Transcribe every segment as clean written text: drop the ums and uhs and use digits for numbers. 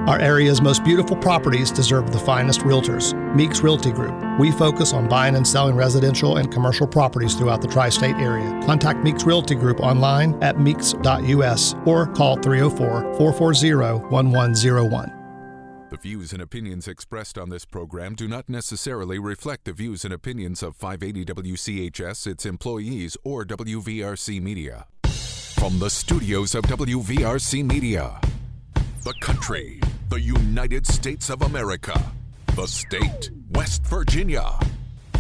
Our area's most beautiful properties deserve the finest realtors. Meeks Realty Group. We focus on buying and selling residential and commercial properties throughout the tri-state area. Contact Meeks Realty Group online at meeks.us or call 304-440-1101. The views and opinions expressed on this program do not necessarily reflect the views and opinions of 580 WCHS, its employees, or WVRC Media. From the studios of WVRC Media, the country, the United States of America, the state, West Virginia,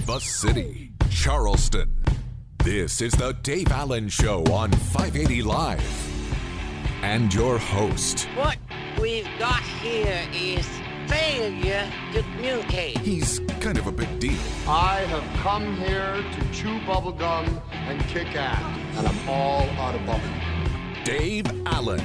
the city, Charleston. This is the Dave Allen Show on 580 Live. And your host. What we've got here is failure to communicate. He's kind of a big deal. I have come here to chew bubblegum and kick ass, and I'm all out of bubblegum. Dave Allen.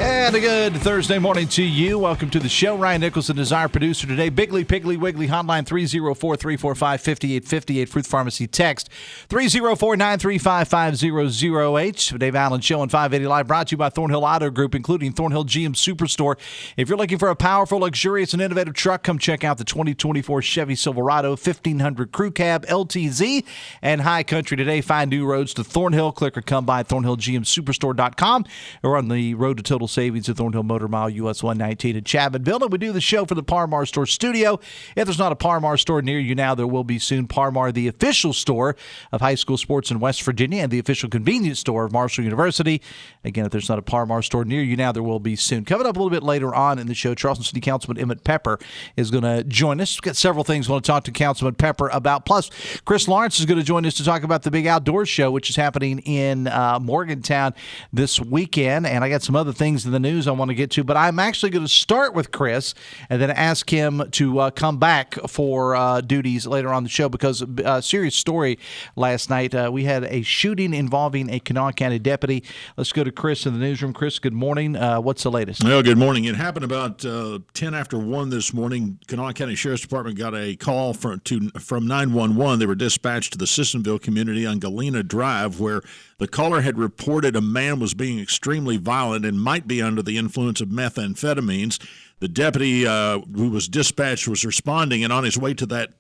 And a good Thursday morning to you. Welcome to the show. Ryan Nicholson is our producer today. Biggly, Piggly, Wiggly, hotline 304-345-5858. Fruit Pharmacy text 304-935-5008. Dave Allen Show on 580 Live brought to you by Thornhill Auto Group, including Thornhill GM Superstore. If you're looking for a powerful, luxurious, and innovative truck, come check out the 2024 Chevy Silverado 1500 Crew Cab LTZ and High Country today. Find new roads to Thornhill. Click or come by thornhillgmsuperstore.com or on the road to total savings at Thornhill Motor Mile US 119 in Chapmanville. And we do the show for the Parmar Store studio. If there's not a Parmar store near you now, there will be soon. Parmar, the official store of high school sports in West Virginia and the official convenience store of Marshall University. Again, if there's not a Parmar store near you now, there will be soon. Coming up a little bit later on in the show, Charleston City Councilman Emmett Pepper is going to join us. We've got several things we want to talk to Councilman Pepper about. Plus, Chris Lawrence is going to join us to talk about the big outdoors show, which is happening in Morgantown this weekend. And I got some other things in the news I want to get to, but I'm actually going to start with Chris and then ask him to come back for duties later on the show, because a serious story last night. We had a shooting involving a Kanawha County deputy. Let's go to Chris in the newsroom. Chris, good morning. What's the latest? Well, good morning. It happened about 10 after 1 this morning. Kanawha County Sheriff's Department got a call from 911. They were dispatched to the Sissonville community on Galena Drive, where the caller had reported a man was being extremely violent and might be under the influence of methamphetamines. The deputy who was dispatched was responding, and on his way to that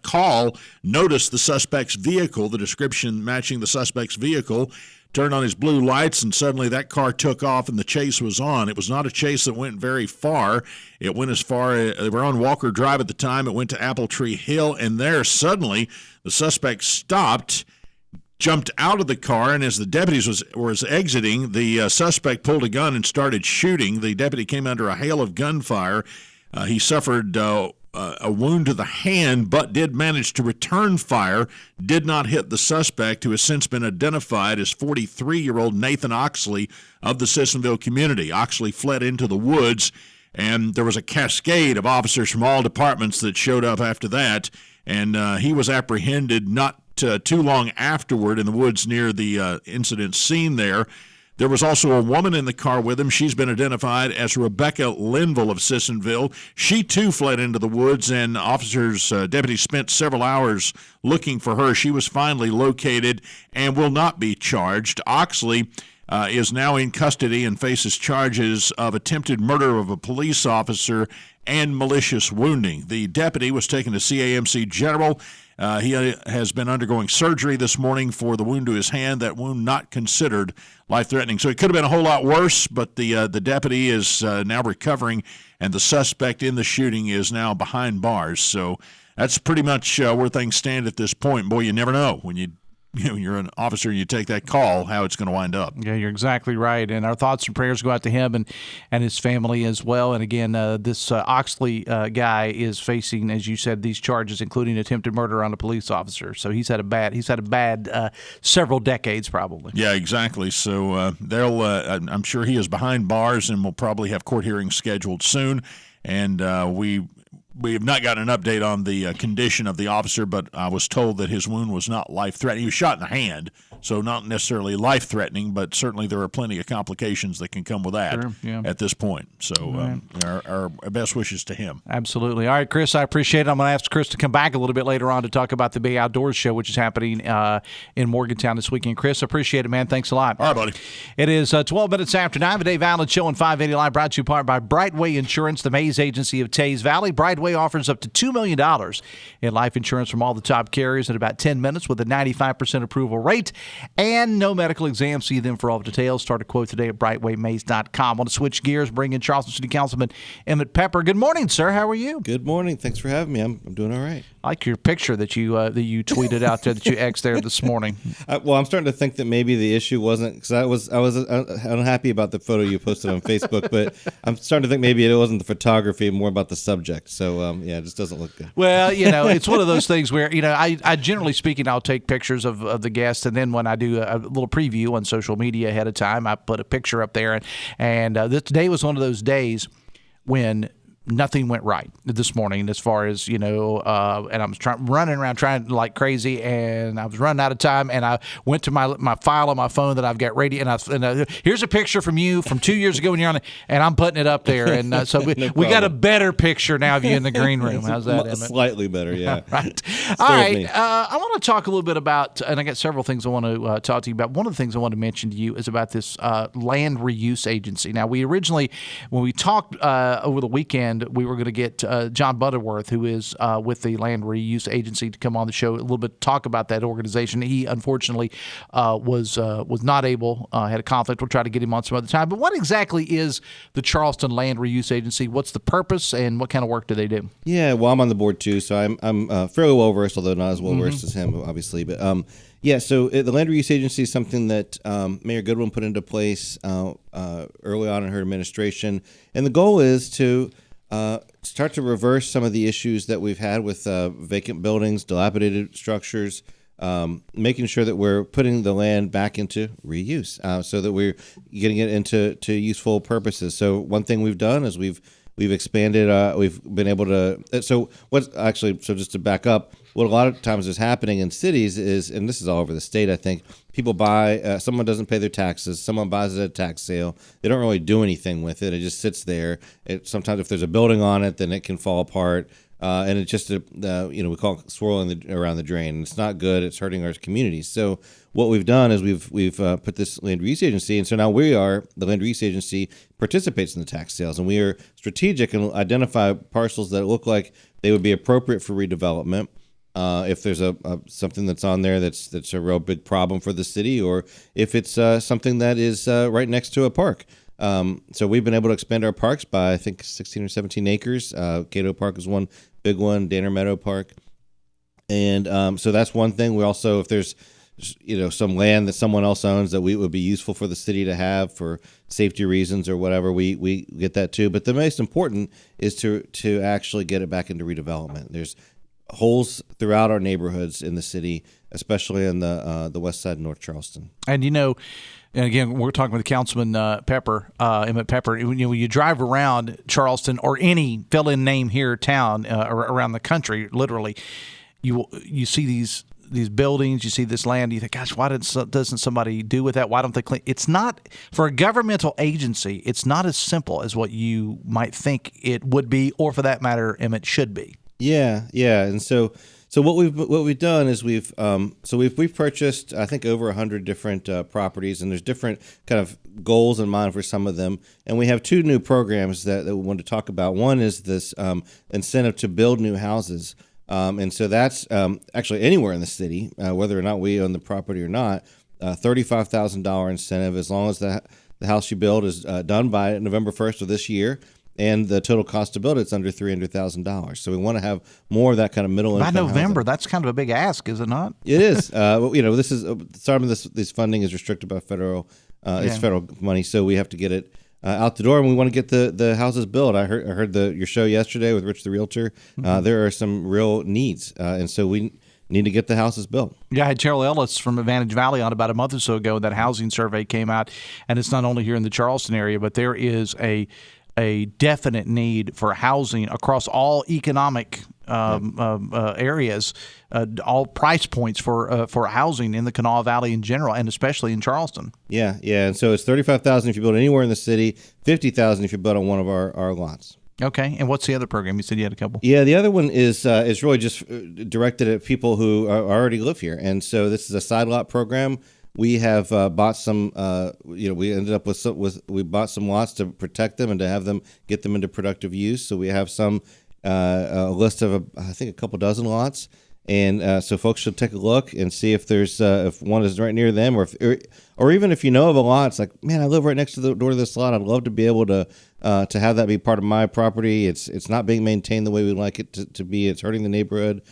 call, noticed the suspect's vehicle, the description matching the suspect's vehicle, turned on his blue lights, and suddenly that car took off and the chase was on. It was not a chase that went very far. It went as far, they were on Walker Drive at the time. It went to Apple Tree Hill, and there suddenly the suspect stopped, jumped out of the car, and as the deputies was exiting, the suspect pulled a gun and started shooting. The deputy came under a hail of gunfire. He suffered a wound to the hand, but did manage to return fire, did not hit the suspect, who has since been identified as 43-year-old Nathan Oxley of the Sissonville community. Oxley fled into the woods, and there was a cascade of officers from all departments that showed up after that, and he was apprehended not too long afterward in the woods near the incident scene there. There was also a woman in the car with him. She's been identified as Rebecca Linville of Sissonville. She, too, fled into the woods, and deputies spent several hours looking for her. She was finally located and will not be charged. Oxley is now in custody and faces charges of attempted murder of a police officer and malicious wounding. The deputy was taken to CAMC General. He has been undergoing surgery this morning for the wound to his hand, that wound not considered life-threatening. So it could have been a whole lot worse, but the deputy is now recovering, and the suspect in the shooting is now behind bars. So that's pretty much where things stand at this point. Boy, you never know when you're an officer and you take that call, how it's going to wind up. Yeah, you're exactly right. And our thoughts and prayers go out to him and his family as well. And again, this Oxley guy is facing, as you said, these charges, including attempted murder on a police officer. So he's had a bad several decades probably. Yeah, exactly. So I'm sure he is behind bars and will probably have court hearings scheduled soon. And We have not gotten an update on the condition of the officer, but I was told that his wound was not life-threatening. He was shot in the hand, so not necessarily life-threatening, but certainly there are plenty of complications that can come with that at this point. So our best wishes to him. Absolutely. All right, Chris, I appreciate it. I'm going to ask Chris to come back a little bit later on to talk about the Bay Outdoors Show, which is happening in Morgantown this weekend. Chris, I appreciate it, man. Thanks a lot. All right, buddy. It is 12 minutes after 9. The Dave Allen Show on 580 Live, brought to you part by Brightway Insurance, the Mays agency of Tays Valley. Brightway offers up to $2 million in life insurance from all the top carriers in about 10 minutes with a 95% approval rate and no medical exam. See them for all the details. Start a quote today at brightwaymays.com. Want to switch gears, bring in Charleston City Councilman Emmett Pepper. Good morning, sir. How are you? Good morning. Thanks for having me. I'm doing all right. I like your picture that you tweeted out there that you X'd there this morning. Well, I'm starting to think that maybe the issue wasn't because I was unhappy about the photo you posted on Facebook, but I'm starting to think maybe it wasn't the photography, more about the subject. So it just doesn't look good. Well, it's one of those things where I generally speaking, I'll take pictures of the guests, and then when I do a little preview on social media ahead of time, I put a picture up there, and this day was one of those days when nothing went right this morning as far as, and I was running around trying like crazy, and I was running out of time, and I went to my file on my phone that I've got ready, and here's a picture from you from 2 years ago when you're on it, and I'm putting it up there, and so we got a better picture now of you in the green room. How's that, Emmett? Slightly better, yeah. Right. All right. I want to talk a little bit about, and I got several things I want to talk to you about. One of the things I want to mention to you is about this land reuse agency. Now, we originally, when we talked over the weekend, we were going to get John Butterworth, who is with the Land Reuse Agency, to come on the show a little bit, talk about that organization. He unfortunately was not able, had a conflict. We'll try to get him on some other time. But what exactly is the Charleston Land Reuse Agency? What's the purpose, and what kind of work do they do? Yeah, well, I'm on the board too, so I'm fairly well versed, although not as well versed as him, obviously. But so the Land Reuse Agency is something that Mayor Goodwin put into place early on in her administration, and the goal is to start to reverse some of the issues that we've had with vacant buildings, dilapidated structures, making sure that we're putting the land back into reuse, so that we're getting it into useful purposes. So one thing we've done is we've expanded. We've been able to. So just to back up, what a lot of times is happening in cities is, and this is all over the state, I think, people buy, someone doesn't pay their taxes, someone buys it at a tax sale, they don't really do anything with it, it just sits there. Sometimes if there's a building on it, then it can fall apart, and it just, we call it swirling around the drain. It's not good, it's hurting our communities. So what we've done is we've put this Land Reuse Agency, and so now the Land Reuse Agency participates in the tax sales, and we are strategic and identify parcels that look like they would be appropriate for redevelopment. If there's something that's on there that's a real big problem for the city, or if it's something that is right next to a park. So we've been able to expand our parks by, I think, 16 or 17 acres. Cato Park is one big one, Danner Meadow Park. And so that's one thing. We also, if there's some land that someone else owns that would be useful for the city to have for safety reasons or whatever, we get that too. But the most important is to actually get it back into redevelopment. There's holes throughout our neighborhoods in the city, especially in the west side of North Charleston. And and again, we're talking with Councilman Emmett Pepper. When you drive around Charleston or any fill-in name here town around the country, literally, you see these buildings, you see this land, you think, gosh, why doesn't somebody do with that? Why don't they clean? It's not, for a governmental agency, it's not as simple as what you might think it would be, or for that matter, Emmett, should be. Yeah, and so what we've done is we've purchased, I think, over 100 different properties, and there's different kind of goals in mind for some of them. And we have two new programs that we want to talk about. One is this incentive to build new houses, and so that's actually anywhere in the city, whether or not we own the property or not. $35,000 incentive as long as the house you build is done by November 1st of this year. And the total cost to build it's under $300,000. So we want to have more of that kind of middle income. By November, housing. That's kind of a big ask, is it not? It is. This is some of this funding is restricted by federal. It's federal money, so we have to get it out the door, and we want to get the houses built. I heard your show yesterday with Rich the Realtor. There are some real needs, and so we need to get the houses built. Yeah, I had Cheryl Ellis from Advantage Valley on about a month or so ago. That housing survey came out, and it's not only here in the Charleston area, but there is a a definite need for housing across all economic areas, all price points for housing in the Kanawha Valley in general, and especially in Charleston. Yeah, and so it's $35,000 if you build anywhere in the city, $50,000 if you build on one of our lots. Okay, and what's the other program? You said you had a couple. Yeah, the other one is really just directed at people who already live here, and so this is a side lot program. We have bought some. We ended up we bought some lots to protect them and to have them get them into productive use. So we have some a list of I think a couple dozen lots. And so folks should take a look and see if there's if one is right near them, or even if you know of a lot, it's like, man, I live right next to the door of this lot. I'd love to be able to have that be part of my property. It's not being maintained the way we'd like it to be. It's hurting the neighborhood.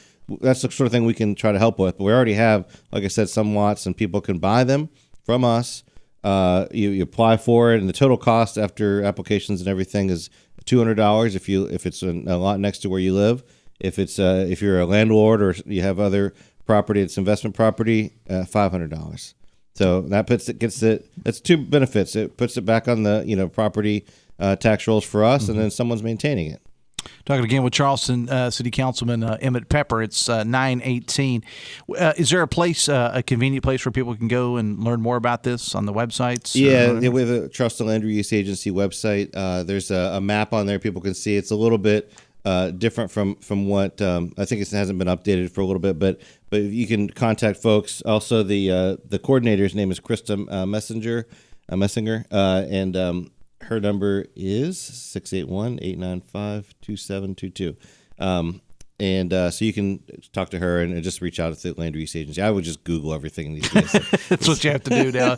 That's the sort of thing we can try to help with. But we already have, like I said, some lots, and people can buy them from us. You apply for it, and the total cost after applications and everything is $200 if it's a lot next to where you live. If you're a landlord or you have other property, it's investment property, $500. So that that's two benefits. It puts it back on the property tax rolls for us, and then someone's maintaining it. Talking again with Charleston City Councilman Emmett Pepper. It's 9:18. Is there a convenient place where people can go and learn more about this on the websites? Yeah, we have a Charleston Land Use Agency website. There's a map on there people can see. It's a little bit different from what I think it hasn't been updated for a little bit, but you can contact folks. Also, the coordinator's name is Krista Messinger, and her number is 681-895-2722. So you can talk to her and just reach out to the Land Use Agency. I would just Google everything these days. That's what you have to do now.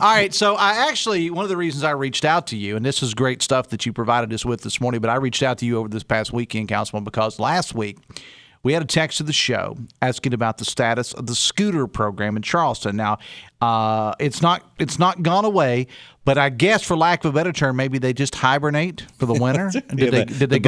All right. So one of the reasons I reached out to you, and this is great stuff that you provided us with this morning, but I reached out to you over this past weekend, Councilman, because last week we had a text to the show asking about the status of the scooter program in Charleston. Now, it's not gone away, but I guess, for lack of a better term, maybe they just hibernate for the winter. Did they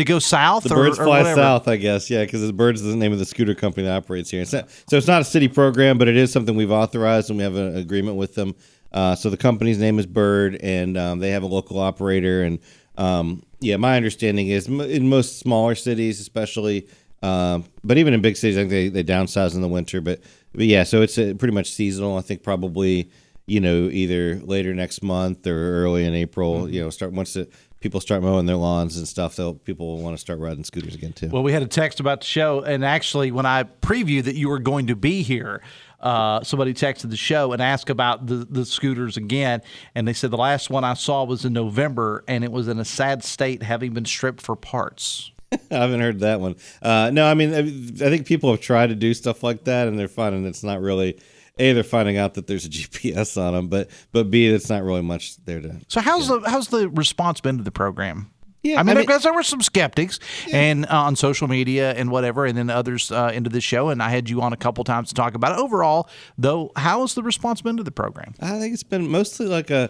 go south? The birds or fly whatever? south, I guess. Yeah, because the Birds is the name of the scooter company that operates here. So it's not a city program, but it is something we've authorized, and we have an agreement with them. So the company's name is Bird, and they have a local operator. And my understanding is in most smaller cities, especially. But even in big cities, I think they downsize in the winter. But yeah, so it's pretty much seasonal. I think probably either later next month or early in April. Once people start mowing their lawns and stuff, people will want to start riding scooters again too. Well, we had a text about the show, and actually, when I previewed that you were going to be here, somebody texted the show and asked about the scooters again, and they said the last one I saw was in November, and it was in a sad state, having been stripped for parts. I haven't heard that one. No, I mean, I think people have tried to do stuff like that, and they're finding it's not really. A, they're finding out that there's a GPS on them, but B, it's not really much there to. So how's the response been to the program? Yeah, I mean, because there were some skeptics and on social media and whatever, and then others into this show, and I had you on a couple times to talk about it. Overall, though, how has the response been to the program? I think it's been mostly like in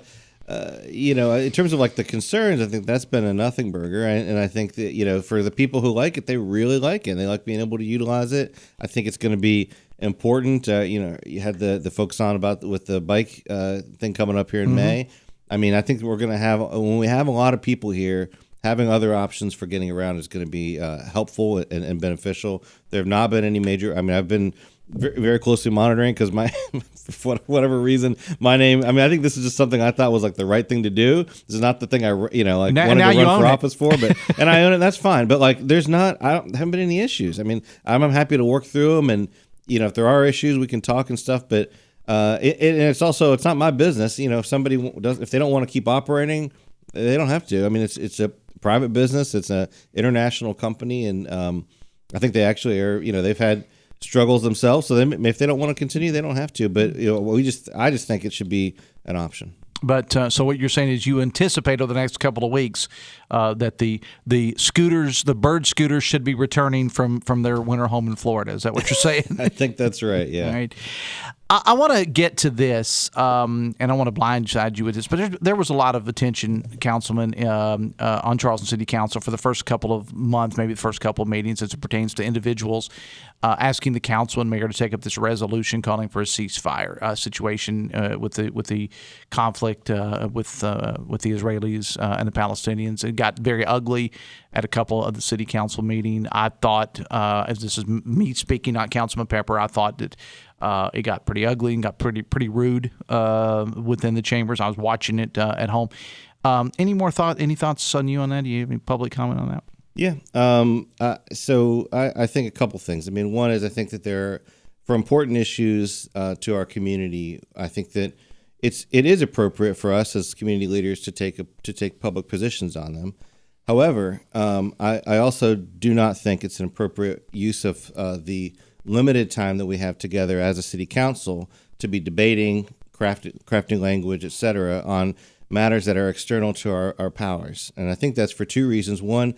terms of like the concerns, I think that's been a nothing burger. And I think that, for the people who like it, they really like it. And they like being able to utilize it. I think it's going to be important. You had the folks on with the bike thing coming up here in May. I mean, I think we're going to have, when we have a lot of people here, having other options for getting around is going to be helpful and beneficial. There have not been any major, I've been very, very closely monitoring because for whatever reason, my name, I think this is just something I thought was like the right thing to do. This is not the thing wanted to run for office for, but, and I own it, that's fine. But like, haven't been any issues. I'm happy to work through them, and, if there are issues, we can talk and stuff, but it's not my business. If they don't want to keep operating, they don't have to. It's a private business. It's a international company, and I think they actually are. They've had struggles themselves, so if they don't want to continue, they don't have to. But I just think it should be an option. But so what you're saying is you anticipate over the next couple of weeks that the scooters, the Bird scooters, should be returning from their winter home in Florida. Is that what you're saying? I think that's right. Yeah. All right. I want to get to this, and I want to blindside you with this, but there was a lot of attention, Councilman, on Charleston City Council for the first couple of months, maybe the first couple of meetings as it pertains to individuals asking the council and mayor to take up this resolution calling for a ceasefire situation with the conflict with the Israelis and the Palestinians. It got very ugly at a couple of the city council meeting. I thought, as this is me speaking, not Councilman Pepper, I thought that it got pretty ugly and got pretty rude within the chambers. I was watching it at home. Any thoughts on you on that? Do you have any public comment on that? Yeah. So I think a couple things. I mean, one is I think that for important issues to our community, I think that it is appropriate for us as community leaders to take public positions on them. However, I also do not think it's an appropriate use of the limited time that we have together as a city council to be debating, crafting language, et cetera, on matters that are external to our powers. And I think that's for two reasons. One,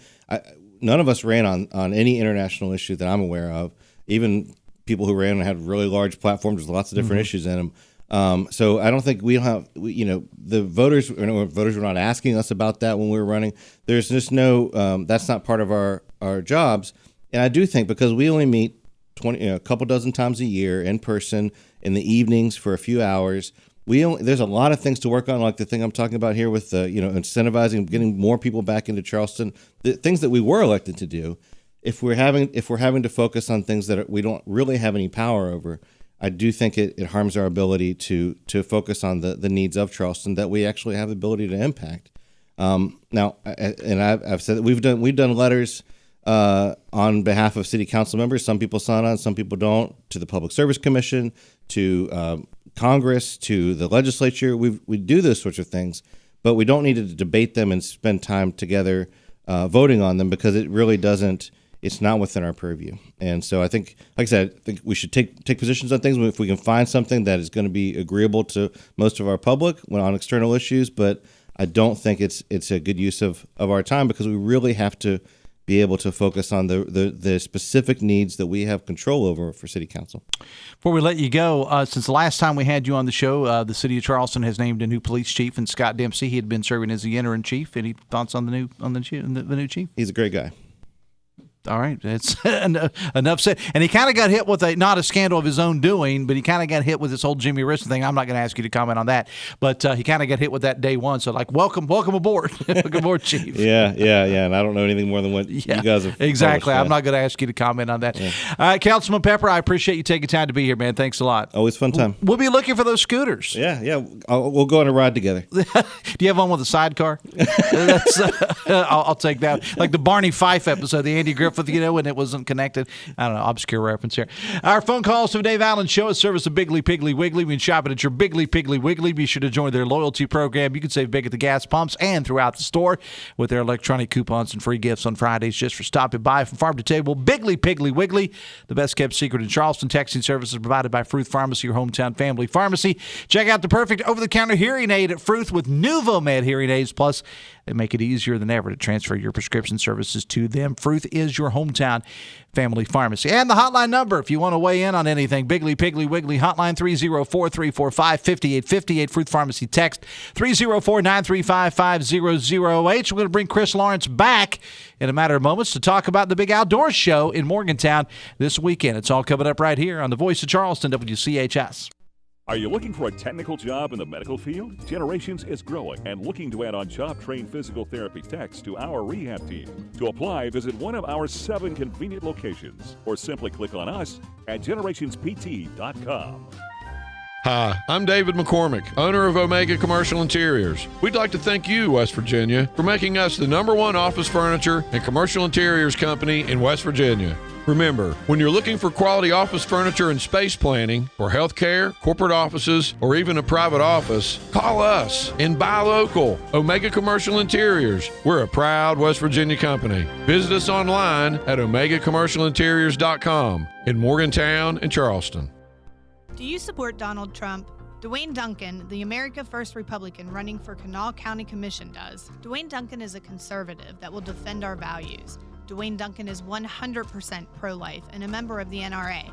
none of us ran on any international issue that I'm aware of. Even people who ran had really large platforms with lots of different issues in them. So I don't think the voters were not asking us about that when we were running. There's just that's not part of our jobs. And I do think because we only meet a couple dozen times a year in person in the evenings for a few hours, there's a lot of things to work on, like the thing I'm talking about here with incentivizing, getting more people back into Charleston, the things that we were elected to do. If we're having to focus on things that we don't really have any power over, I do think it harms our ability to focus on the needs of Charleston that we actually have the ability to impact. Now, and I've said that we've done letters on behalf of city council members. Some people sign on, some people don't. To the Public Service Commission, to Congress, to the legislature, we do those sorts of things, but we don't need to debate them and spend time together voting on them because it really doesn't. It's not within our purview. And so I think, like I said, we should take positions on things if we can find something that is going to be agreeable to most of our public on external issues. But I don't think it's a good use of our time because we really have to be able to focus on the specific needs that we have control over for City Council. Before we let you go, since the last time we had you on the show, the City of Charleston has named a new police chief, and Scott Dempsey. He had been serving as the interim chief. Any thoughts on the new chief? He's a great guy. All right, that's enough said. And he kind of got hit with not a scandal of his own doing, but he kind of got hit with this whole Jimmy Risson thing. I'm not going to ask you to comment on that, but he kind of got hit with that day one. So welcome aboard, welcome aboard, Chief. Yeah. And I don't know anything more than what you guys have. Exactly. I'm not going to ask you to comment on that. Yeah. All right, Councilman Pepper, I appreciate you taking time to be here, man. Thanks a lot. Always fun time. We'll be looking for those scooters. Yeah. We'll go on a ride together. Do you have one with a sidecar? I'll take that. Like the Barney Fife episode, the Andy Griffith, when it wasn't connected. I don't know, obscure reference here. Our phone calls to the Dave Allen Show is service of Biggly Piggly Wiggly. When shopping at your Biggly Piggly Wiggly, be sure to join their loyalty program. You can save big at the gas pumps and throughout the store with their electronic coupons and free gifts on Fridays just for stopping by. From farm to table, Biggly Piggly Wiggly, the best kept secret in Charleston. Texting services provided by Fruth Pharmacy, your hometown family pharmacy. Check out the perfect over-the-counter hearing aid at Fruth with NuvoMed hearing aids. Plus, they make it easier than ever to transfer your prescription services to them. Fruth is your hometown family pharmacy. And the hotline number, if you want to weigh in on anything, Biggly Piggly Wiggly hotline 304-345-5858. Fruth Pharmacy text 304-935-5008. We're going to bring Chris Lawrence back in a matter of moments to talk about the big outdoor show in Morgantown this weekend. It's all coming up right here on the Voice of Charleston, WCHS. Are you looking for a technical job in the medical field? Generations is growing and looking to add on job-trained physical therapy techs to our rehab team. To apply, visit one of our 7 convenient locations or simply click on us at generationspt.com. Hi, I'm David McCormick, owner of Omega Commercial Interiors. We'd like to thank you, West Virginia, for making us the #1 office furniture and commercial interiors company in West Virginia. Remember, when you're looking for quality office furniture and space planning for healthcare, corporate offices, or even a private office, call us and buy local. Omega Commercial Interiors. We're a proud West Virginia company. Visit us online at omegacommercialinteriors.com in Morgantown and Charleston. Do you support Donald Trump? Dwayne Duncan, the America First Republican running for Kanawha County Commission, does. Dwayne Duncan is a conservative that will defend our values. Dwayne Duncan is 100% pro-life and a member of the NRA.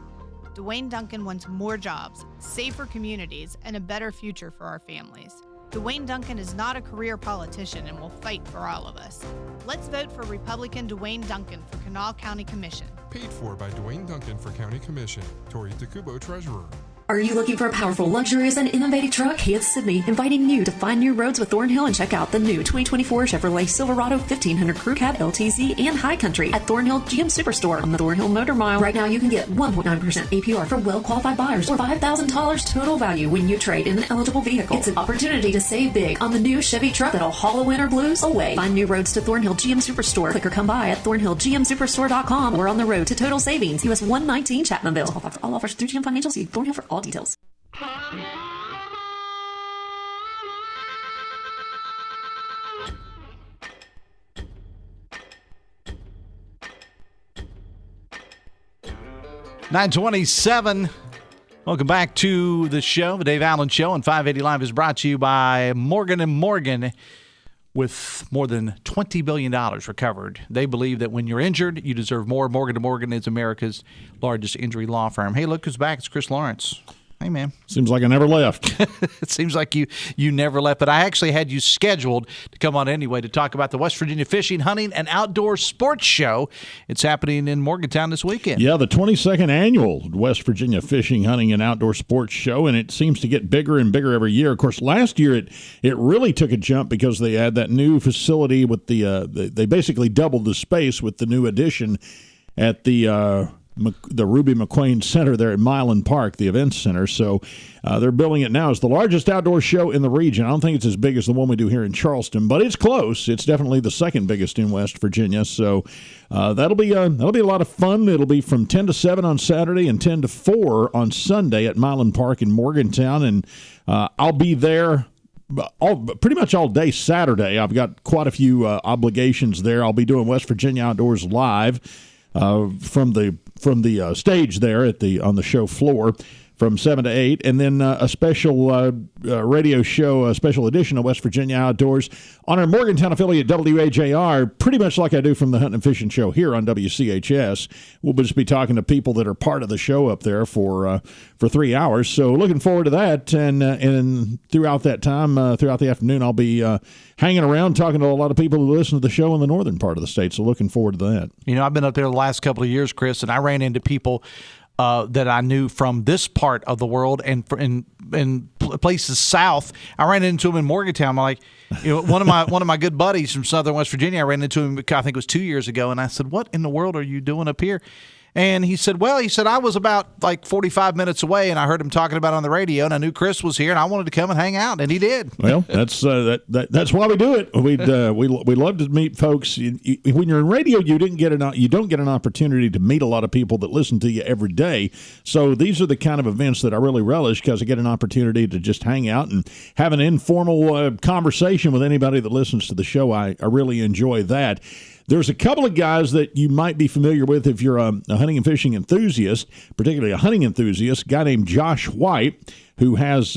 Dwayne Duncan wants more jobs, safer communities, and a better future for our families. Dwayne Duncan is not a career politician and will fight for all of us. Let's vote for Republican Dwayne Duncan for Kanawha County Commission. Paid for by Dwayne Duncan for County Commission. Tori Takubo, Treasurer. Are you looking for a powerful, luxurious, and innovative truck? Hey, it's Sydney, inviting you to find new roads with Thornhill and check out the new 2024 Chevrolet Silverado 1500 Crew Cab LTZ and High Country at Thornhill GM Superstore on the Thornhill Motor Mile. Right now, you can get 1.9% APR for well-qualified buyers or $5,000 total value when you trade in an eligible vehicle. It's an opportunity to save big on the new Chevy truck that'll haul the winter blues away. Find new roads to Thornhill GM Superstore. Click or come by at thornhillgmsuperstore.com. We're on the road to total savings. US 119 Chapmanville. All offers through GM Financial. See Thornhill for all details. $9:27. Welcome back to the show. The Dave Allen Show on 580 Live is brought to you by Morgan & Morgan. With more than $20 billion recovered, they believe that when you're injured, you deserve more. Morgan & Morgan is America's largest injury law firm. Hey, look who's back. It's Chris Lawrence. Hey, man. Seems like I never left. It seems like you never left, but I actually had you scheduled to come on anyway to talk about the West Virginia Fishing, Hunting, and Outdoor Sports Show. It's happening in Morgantown this weekend. Yeah, the 22nd annual West Virginia Fishing, Hunting, and Outdoor Sports Show, and it seems to get bigger and bigger every year. Of course, last year it really took a jump because they had that new facility with they basically doubled the space with the new addition at the Ruby McQueen Center there at Milan Park, the events center. So they're billing it now as the largest outdoor show in the region. I don't think it's as big as the one we do here in Charleston, but it's close. It's definitely the second biggest in West Virginia. So that'll be a lot of fun. It'll be from 10 to 7 on Saturday and 10 to 4 on Sunday at Milan Park in Morgantown, and I'll be there pretty much all day Saturday. I've got quite a few obligations there. I'll be doing West Virginia Outdoors Live from the stage there on the show floor from 7 to 8, and then a special radio show, a special edition of West Virginia Outdoors on our Morgantown affiliate WAJR, pretty much like I do from the Hunting and Fishing Show here on WCHS. We'll just be talking to people that are part of the show up there for 3 hours. So looking forward to that, and throughout that time, throughout the afternoon, I'll be hanging around talking to a lot of people who listen to the show in the northern part of the state. So looking forward to that. You know, I've been up there the last couple of years, Chris, and I ran into people that I knew from this part of the world and in places south. I ran into him in Morgantown. I'm like, one of my good buddies from Southern West Virginia. I ran into him, I think it was 2 years ago, and I said, "What in the world are you doing up here?" And he said, I was about like 45 minutes away, and I heard him talking about it on the radio, and I knew Chris was here, and I wanted to come and hang out, and he did. Well, that's why we do it. We love to meet folks. When you're in radio, you don't get an opportunity to meet a lot of people that listen to you every day. So these are the kind of events that I really relish because I get an opportunity to just hang out and have an informal conversation with anybody that listens to the show. I really enjoy that. There's a couple of guys that you might be familiar with if you're a hunting and fishing enthusiast, particularly a hunting enthusiast, a guy named Josh White, who has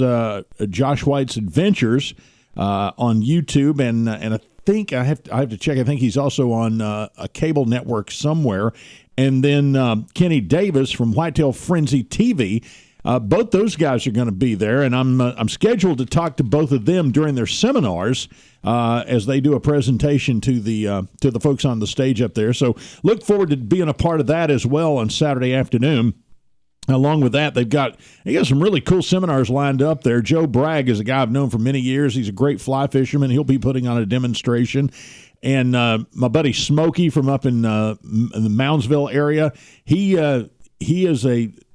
Josh White's Adventures on YouTube, and I think I have to check. I think he's also on a cable network somewhere. And then Kenny Davis from Whitetail Frenzy TV. Both those guys are going to be there, and I'm scheduled to talk to both of them during their seminars as they do a presentation to the folks on the stage up there. So look forward to being a part of that as well on Saturday afternoon. Along with that, they got some really cool seminars lined up there. Joe Bragg is a guy I've known for many years. He's a great fly fisherman. He'll be putting on a demonstration. And my buddy Smokey from up in the Moundsville area, he is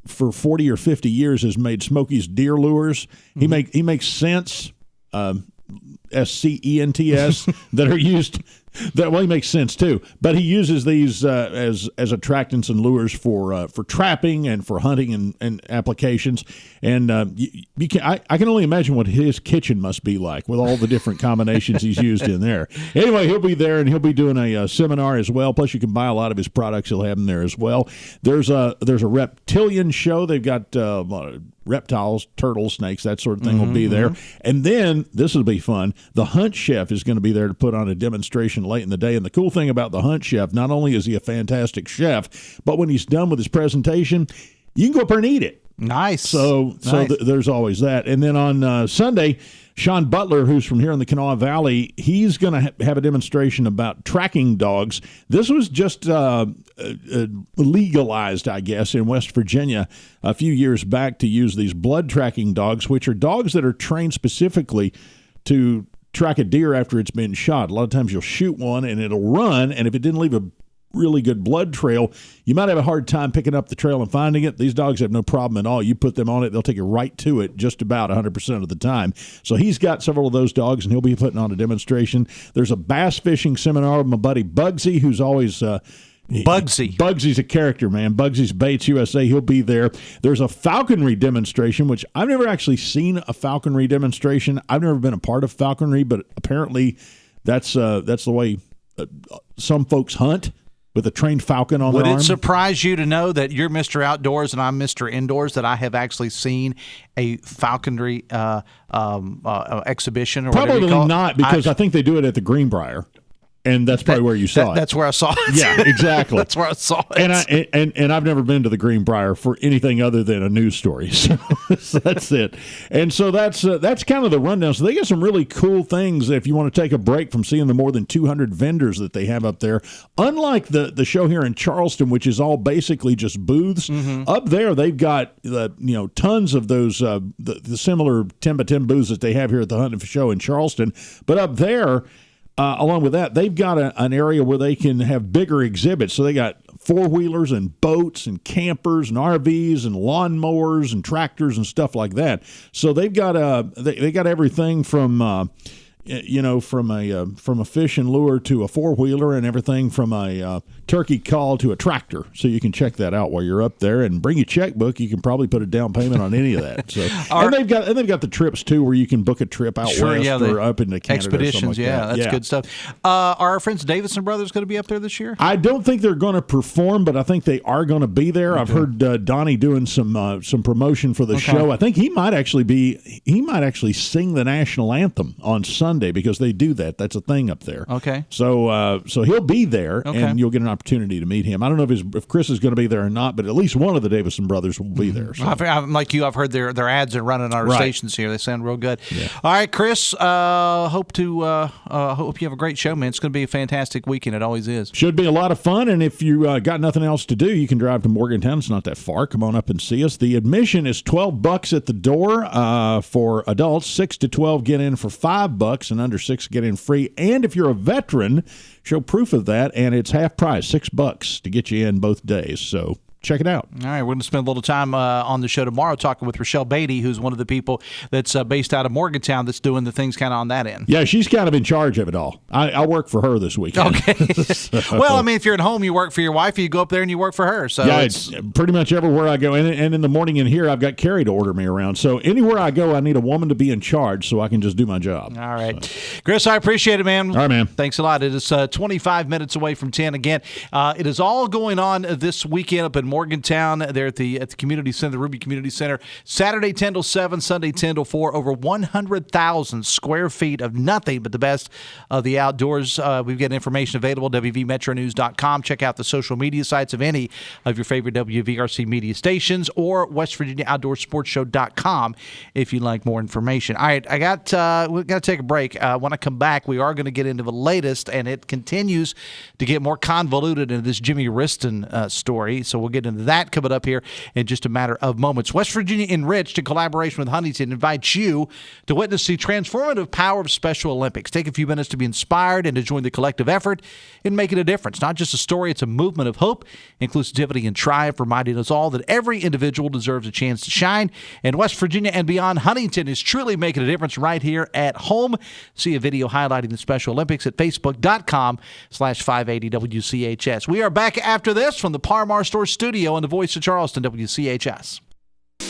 for 40 or 50 years has made Smokey's deer lures. Mm-hmm. He makes scents, SCENTS, that are used. He makes sense too, but he uses these as attractants and lures for trapping and for hunting and applications. And I can only imagine what his kitchen must be like with all the different combinations he's used in there. Anyway, he'll be there and he'll be doing a seminar as well. Plus, you can buy a lot of his products. He'll have them there as well. There's a reptilian show. They've got a lot of reptiles, turtles, snakes, that sort of thing will be there. And then, this will be fun, the Hunt Chef is going to be there to put on a demonstration late in the day. And the cool thing about the Hunt Chef, not only is he a fantastic chef, but when he's done with his presentation, you can go up there and eat it. Nice. So there's always that. And then on Sunday, Sean Butler, who's from here in the Kanawha Valley, he's going to have a demonstration about tracking dogs. This was just legalized, I guess, in West Virginia a few years back to use these blood tracking dogs, which are dogs that are trained specifically to track a deer after it's been shot. A lot of times you'll shoot one and it'll run, and if it didn't leave a really good blood trail, you might have a hard time picking up the trail and finding it. These dogs have no problem at all. You put them on it, they'll take you right to it just about 100% of the time. So he's got several of those dogs, and he'll be putting on a demonstration. There's a bass fishing seminar with my buddy Bugsy, who's always Bugsy's a character, man. Bugsy's Baits USA. He'll be there. There's a falconry demonstration, which I've never actually seen a falconry demonstration. I've never been a part of falconry, but apparently that's the way some folks hunt, with a trained falcon on their arm. Would it surprise you to know that you're Mr. Outdoors and I'm Mr. Indoors, that I have actually seen a falconry exhibition? Or probably not, because I think they do it at the Greenbrier. And that's probably where you saw it. That's where I saw it. Yeah, exactly. That's where I saw it. And I've never been to the Greenbrier for anything other than a news story. So that's it. And so that's kind of the rundown. So they got some really cool things if you want to take a break from seeing the more than 200 vendors that they have up there. Unlike the show here in Charleston, which is all basically just booths, up there they've got tons of those the similar 10 by 10 booths that they have here at the Hunt and Fish Show in Charleston. But up there, along with that, they've got an area where they can have bigger exhibits. So they got four-wheelers and boats and campers and RVs and lawnmowers and tractors and stuff like that. So they've got they got everything from from a fish and lure to a four-wheeler, and everything from a turkey call to a tractor. So you can check that out while you're up there, and bring your checkbook. You can probably put a down payment on any of that. So and they've got the trips too, where you can book a trip out west or up into Canada. Expeditions, or something like that. That's good stuff. Are our friends Davison Brothers going to be up there this year? I don't think they're going to perform, but I think they are going to be there. Okay. I've heard Donnie doing some promotion for the show. I think he might actually sing the national anthem on Sunday, because they do that. That's a thing up there. Okay. So he'll be there, and you'll get an opportunity to meet him. I don't know if Chris is going to be there or not, but at least one of the Davison brothers will be there. So. I'm like you. I've heard their ads are running on our stations here. They sound real good. Yeah. All right, Chris. Hope you have a great show, man. It's going to be a fantastic weekend. It always is. Should be a lot of fun. And if you got nothing else to do, you can drive to Morgantown. It's not that far. Come on up and see us. The admission is $12 at the door for adults. 6 to 12 get in for $5, and under 6 get in free. And if you're a veteran, show proof of that, and it's half price, $6 to get you in both days. So check it out. All right, we're going to spend a little time on the show tomorrow talking with Rochelle Beatty, who's one of the people that's based out of Morgantown that's doing the things kind of on that end. Yeah, she's kind of in charge of it all. I work for her this weekend. Okay. Well, I mean, if you're at home, you work for your wife, you go up there and you work for her. So yeah, it's pretty much everywhere I go. And in the morning in here, I've got Carrie to order me around. So anywhere I go, I need a woman to be in charge so I can just do my job. All right. So. Chris, I appreciate it, man. All right, man. Thanks a lot. It is 25 minutes away from 10 again. It is all going on this weekend up in Morgantown. There at the community center, the Ruby Community Center. Saturday 10 till 7, Sunday 10 till 4. Over 100,000 square feet of nothing but the best of the outdoors. We've got information available, WVMetroNews.com. Check out the social media sites of any of your favorite WVRC media stations, or WestVirginiaOutdoorSportsShow.com if you'd like more information. All right, we've got to take a break. When I come back, we are going to get into the latest, and it continues to get more convoluted into this Jimmy Riston story. So we'll get into that coming up here in just a matter of moments. West Virginia Enriched, in collaboration with Huntington, invites you to witness the transformative power of Special Olympics. Take a few minutes to be inspired and to join the collective effort in making a difference. Not just a story, it's a movement of hope, inclusivity, and triumph, reminding us all that every individual deserves a chance to shine. And West Virginia and beyond, Huntington is truly making a difference right here at home. See a video highlighting the Special Olympics at Facebook.com/580WCHS. We are back after this from the Parmar Store Studio and the Voice of Charleston, WCHS.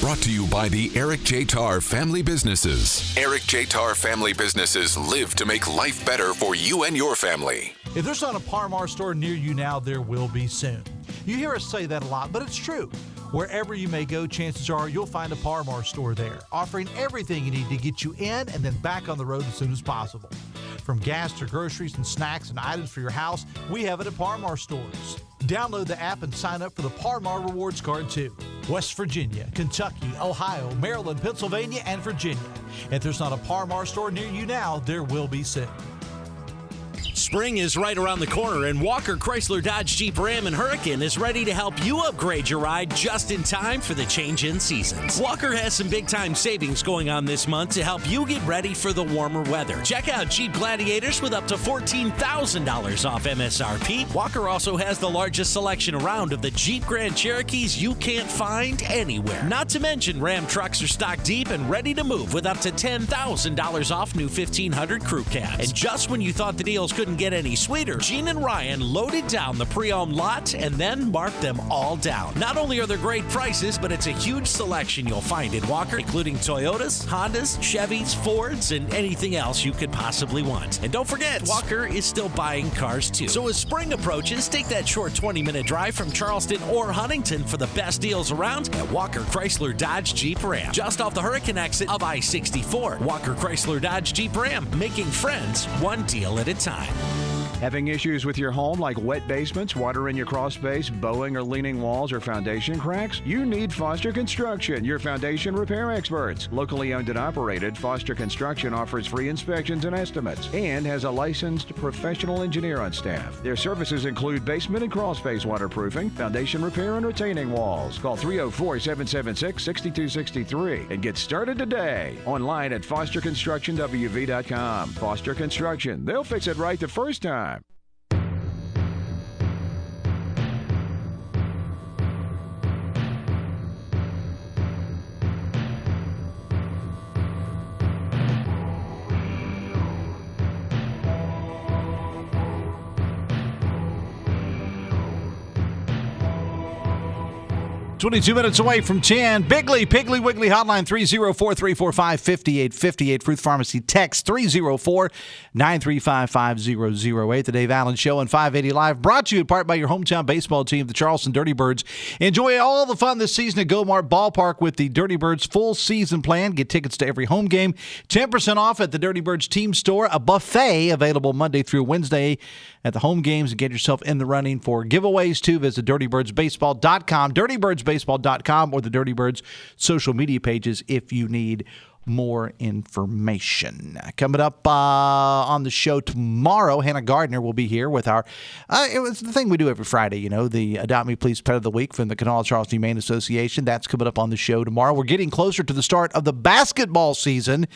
Brought to you by the Eric J. Tarr Family Businesses. Eric J. Tarr Family Businesses live to make life better for you and your family. If there's not a Parmar store near you now, there will be soon. You hear us say that a lot, but it's true. Wherever you may go, chances are you'll find a Parmar store there, offering everything you need to get you in and then back on the road as soon as possible. From gas to groceries and snacks and items for your house, we have it at Parmar stores. Download the app and sign up for the Par-Mar Rewards Card, too. West Virginia, Kentucky, Ohio, Maryland, Pennsylvania, and Virginia. If there's not a Par-Mar store near you now, there will be soon. Spring is right around the corner, and Walker Chrysler Dodge Jeep Ram and Hurricane is ready to help you upgrade your ride just in time for the change in seasons. Walker has some big-time savings going on this month to help you get ready for the warmer weather. Check out Jeep Gladiators with up to $14,000 off MSRP. Walker also has the largest selection around of the Jeep Grand Cherokees you can't find anywhere. Not to mention, Ram trucks are stocked deep and ready to move with up to $10,000 off new 1500 Crew Cabs. And just when you thought the deals couldn't get any sweeter, Gene and Ryan loaded down the pre-owned lot and then marked them all down. Not only are there great prices, but it's a huge selection you'll find in Walker, including Toyotas, Hondas, Chevys, Fords, and anything else you could possibly want. And don't forget, Walker is still buying cars too. So as spring approaches, take that short 20-minute drive from Charleston or Huntington for the best deals around at Walker Chrysler Dodge Jeep Ram, just off the Hurricane exit of I-64. Walker Chrysler Dodge Jeep Ram, making friends one deal at a time. Having issues with your home like wet basements, water in your crawl space, bowing or leaning walls, or foundation cracks? You need Foster Construction, your foundation repair experts. Locally owned and operated, Foster Construction offers free inspections and estimates and has a licensed professional engineer on staff. Their services include basement and crawl space waterproofing, foundation repair, and retaining walls. Call 304-776-6263 and get started today. Online at fosterconstructionwv.com. Foster Construction. They'll fix it right the first time. 22 minutes away from 10. Piggly Wiggly hotline 304-345-5858. Fruit Pharmacy text 304-935-5008. The Dave Allen Show on 580 Live, brought to you in part by your hometown baseball team, the Charleston Dirty Birds. Enjoy all the fun this season at Gomart Ballpark with the Dirty Birds full season plan. Get tickets to every home game. 10% off at the Dirty Birds team store. A buffet available Monday through Wednesday at the home games, and get yourself in the running for giveaways too. Visit dirtybirdsbaseball.com, dirtybirdsbaseball.com, or the Dirty Birds social media pages if you need more information. Coming up on the show tomorrow, Hannah Gardner will be here with our, it was the thing we do every Friday, you know, the Adopt Me Please Pet of the Week from the Kanawha Charleston Humane Association. That's coming up on the show tomorrow. We're getting closer to the start of the basketball season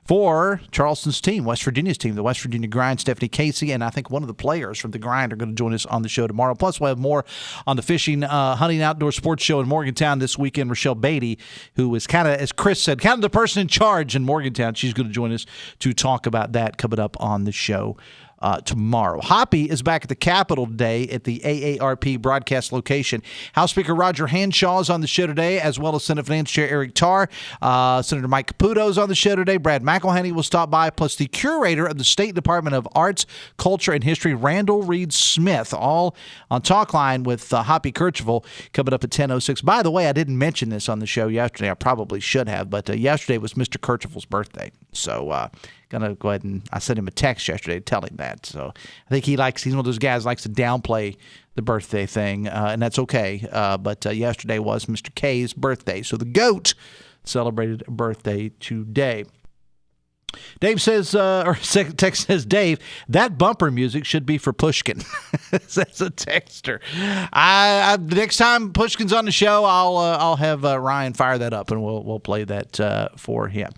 for Charleston's team, West Virginia's team, the West Virginia Grind. Stephanie Casey and I think one of the players from the Grind are going to join us on the show tomorrow. Plus, we'll have more on the fishing, hunting, outdoor sports show in Morgantown this weekend. Rochelle Beatty, who is kind of, as Chris said, kind of the person in charge in Morgantown. She's going to join us to talk about that coming up on the show tomorrow. Hoppy is back at the Capitol today at the AARP broadcast location. House Speaker Roger Hanshaw is on the show today, as well as Senate Finance Chair Eric Tarr. Senator Mike Caputo is on the show today. Brad McElhenney will stop by, plus the curator of the State Department of Arts, Culture, and History, Randall Reed Smith, all on talk line with Hoppy Kercheval coming up at 10:06. By the way, I didn't mention this on the show yesterday. I probably should have, but yesterday was Mr. Kercheval's birthday. So, going to go ahead and I sent him a text yesterday to tell him that. So I think he's one of those guys who likes to downplay the birthday thing, and that's okay. But yesterday was Mr. K's birthday. So the GOAT celebrated a birthday today. Dave says, or text says, Dave, that bumper music should be for Pushkin. That's a texter. The next time Pushkin's on the show, I'll have Ryan fire that up, and we'll play that for him.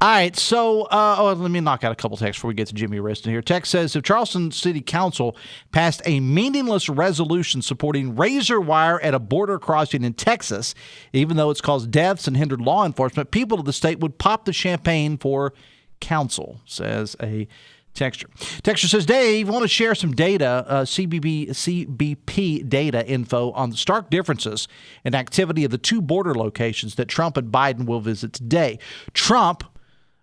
All right, so let me knock out a couple texts before we get to Jimmy Riston here. Text says, if Charleston City Council passed a meaningless resolution supporting razor wire at a border crossing in Texas, even though it's caused deaths and hindered law enforcement, people of the state would pop the champagne for council, says a texter. Texter says, Dave, want to share some data, CBP data info on the stark differences in activity of the two border locations that Trump and Biden will visit today. Trump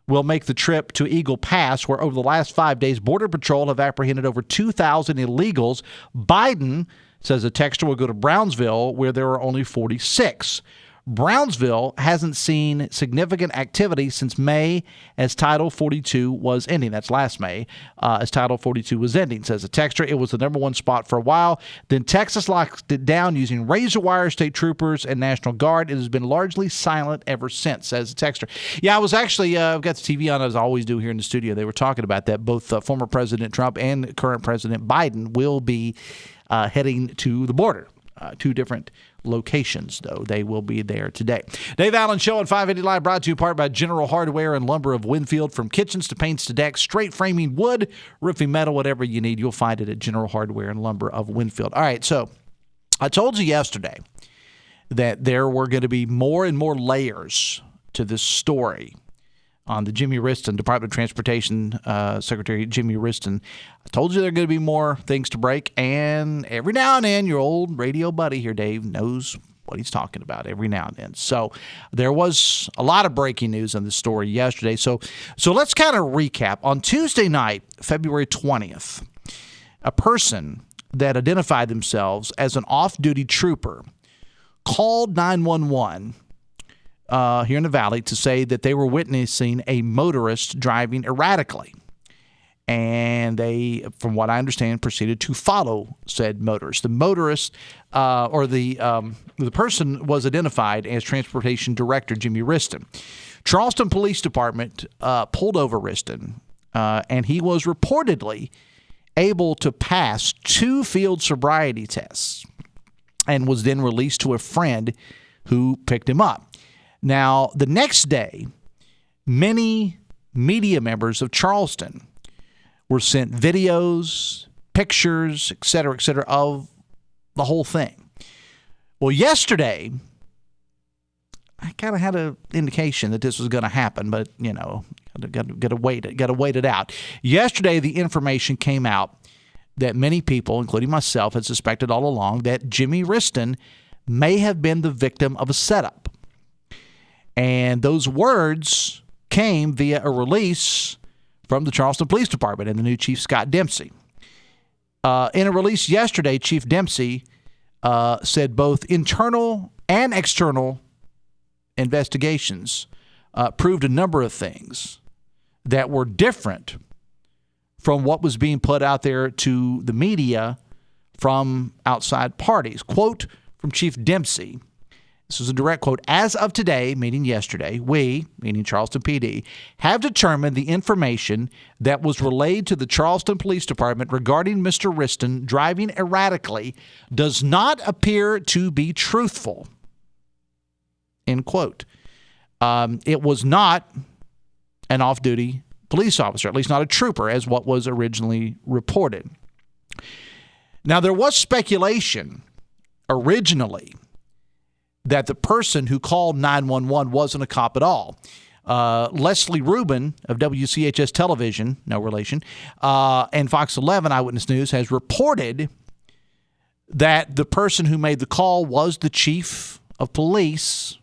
will make the trip to Eagle Pass, where over the last 5 days, Border Patrol have apprehended over 2,000 illegals. Biden, says a texter, will go to Brownsville, where there are only 46. Brownsville hasn't seen significant activity since May as Title 42 was ending. That's last May as Title 42 was ending, says a texter. It was the number one spot for a while. Then Texas locked it down using razor wire, state troopers, and National Guard. It has been largely silent ever since, says a texter. Yeah, I was actually, I've got the TV on as I always do here in the studio. They were talking about that. Both former President Trump and current President Biden will be heading to the border. Two different locations, though. They will be there today. Dave Allen Show on 580 Live, brought to you in part by General Hardware and Lumber of Winfield. From kitchens to paints to decks, straight framing, wood, roofing, metal, whatever you need, you'll find it at General Hardware and Lumber of Winfield. All right, so I told you yesterday that there were going to be more and more layers to this story on the Jimmy Wriston, Department of Transportation Secretary Jimmy Wriston. I told you there are going to be more things to break, and every now and then your old radio buddy here, Dave, knows what he's talking about every now and then. So there was a lot of breaking news on this story yesterday. So let's kind of recap. On Tuesday night, February 20th, a person that identified themselves as an off-duty trooper called 911 here in the Valley to say that they were witnessing a motorist driving erratically. And they, from what I understand, proceeded to follow said motorist. The motorist, the person was identified as Transportation Director Jimmy Wriston. Charleston Police Department pulled over Wriston, and he was reportedly able to pass 2 field sobriety tests and was then released to a friend who picked him up. Now, the next day, many media members of Charleston were sent videos, pictures, et cetera, of the whole thing. Well, yesterday, I kind of had an indication that this was going to happen, but, you know, got to wait it out. Yesterday, the information came out that many people, including myself, had suspected all along that Jimmy Wriston may have been the victim of a setup. And those words came via a release from the Charleston Police Department and the new Chief Scott Dempsey. In a release yesterday, Chief Dempsey said both internal and external investigations proved a number of things that were different from what was being put out there to the media from outside parties. Quote from Chief Dempsey. This is a direct quote. As of today, meaning yesterday, we, meaning Charleston PD, have determined the information that was relayed to the Charleston Police Department regarding Mr. Wriston driving erratically does not appear to be truthful. End quote. It was not an off-duty police officer, at least not a trooper, as what was originally reported. Now, there was speculation originally that the person who called 911 wasn't a cop at all. Leslie Rubin of WCHS Television, no relation, and Fox 11 Eyewitness News has reported that the person who made the call was the chief of police